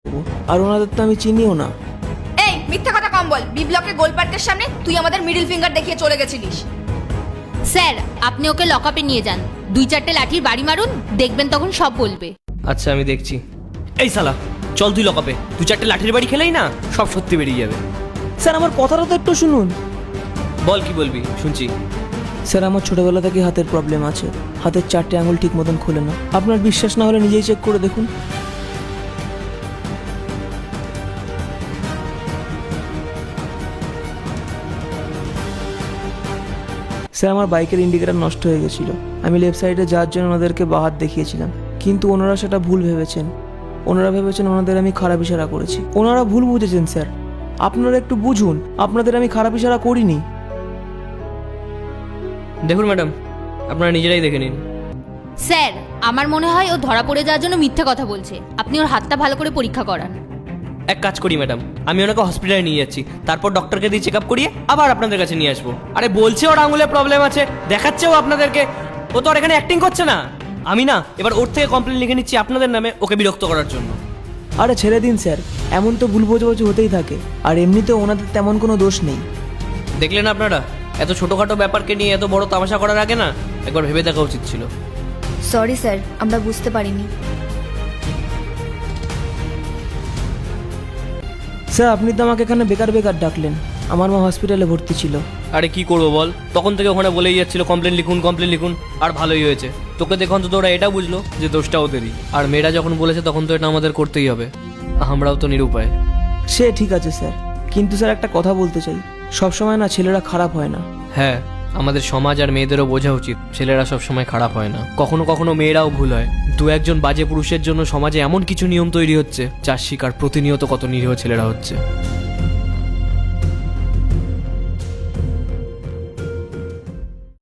আর ওনাদের তো আমি চিনিও না। এই মিথ্যা কথা কম বল। বি ব্লকে গোল পার্কের সামনে তুই আমাদের মিডল ফিঙ্গার দেখিয়ে চলে গেছিলিস। স্যার আপনি ওকে লকআপে নিয়ে যান, 2-4টে লাঠির বাড়ি মারুন, দেখবেন তখন সব বলবে। আচ্ছা আমি দেখছি। এই শালা চল তুই লকআপে, 2-4টে লাঠির বাড়ি খেলেই না সব সত্যি বেরিয়ে যাবে। স্যার আমার কথাটা তো একটু শুনুন। বল কি বলবি, শুনছি। স্যার আমার ছোটবেলা থেকে হাতের প্রবলেম আছে, হাতের 4টে আঙুল ঠিক মতন খোলে না। আপনার বিশ্বাস না হলে নিজেই চেক করে দেখুন। স্যার আমার বাইকের ইন্ডিকেটার নষ্ট হয়ে গেছিল, আমি লেফট সাইডে যাওয়ার জন্য ওনাদেরকে বাহাত দেখিয়েছিলাম, কিন্তু ওনারা সেটা ভুল ভেবেছেন। ওনারা ভেবেছেন ওনাদের আমি খারাপ ইশারা করেছি। ওনারা ভুল বুঝেছেন স্যার, আপনারা একটু বুঝুন, আপনাদের আমি খারাপ ইশারা করিনি। দেখুন ম্যাডাম, আপনারা নিজেরাই দেখে নিন। স্যার আমার মনে হয় ও ধরা পড়ে যাওয়ার জন্য মিথ্যে কথা বলছে, আপনি ওর হাতটা ভালো করে পরীক্ষা করান। এক কাজ করি ম্যাডাম, আমি ওনাকে হসপিটালে নিয়ে যাচ্ছি, তারপর ডক্টরকে দিয়ে চেক আপ করিয়ে আবার আপনাদের কাছে নিয়ে আসবো। আরে বলছে ওর আঙুলে প্রবলেম আছে, দেখাচ্ছেও আপনাদেরকে, ও তো আর এখানে অ্যাক্টিং করছে না। আমি না এবার ওর থেকে কমপ্লেন লিখে নিচ্ছি আপনাদের নামে, ওকে বিরক্ত করার জন্য। আরে ছেড়ে দিন স্যার, এমন তো ভুল বোঝাবুঝি হতেই থাকে, আর এমনিতেও ওনাদের তেমন কোনো দোষ নেই। দেখলেন আপনারা, এত ছোটোখাটো ব্যাপারকে নিয়ে এত বড় তামাশা করার আগে না একবার ভেবে দেখা উচিত ছিল। সরি স্যার, আমরা বুঝতে পারিনি। স্যার আপনি তো আমাকে এখানে বেকার বেকার ডাকলেন, আমার মা হসপিটালে ভর্তি ছিল। আরে কি করবো বল, তখন থেকে ওখানে বলেই যাচ্ছিল কমপ্লেন লিখুন, আর ভালোই হয়েছে। তোকে দেখে অন্তত ওরা এটা বুঝলো যে দোষটা ওদেরই। আর মেয়েরা যখন বলেছে তখন তো এটা আমাদের করতেই হবে, আমরাও তো নিরুপায়। সে ঠিক আছে স্যার, কিন্তু স্যার একটা কথা বলতে চাই, সবসময় না ছেলেরা খারাপ হয় না। হ্যাঁ, আমাদের সমাজ আর মেয়েদেরও বোঝা উচিত ছেলেরা সব সময় খারাপ হয় না, কখনো কখনো মেয়েরাও ভুল হয়। 2-1জন বাজে পুরুষের জন্য সমাজে এমন কিছু নিয়ম তৈরি হচ্ছে যার শিকার প্রতিনিয়ত কত নিরীহ ছেলেরা হচ্ছে।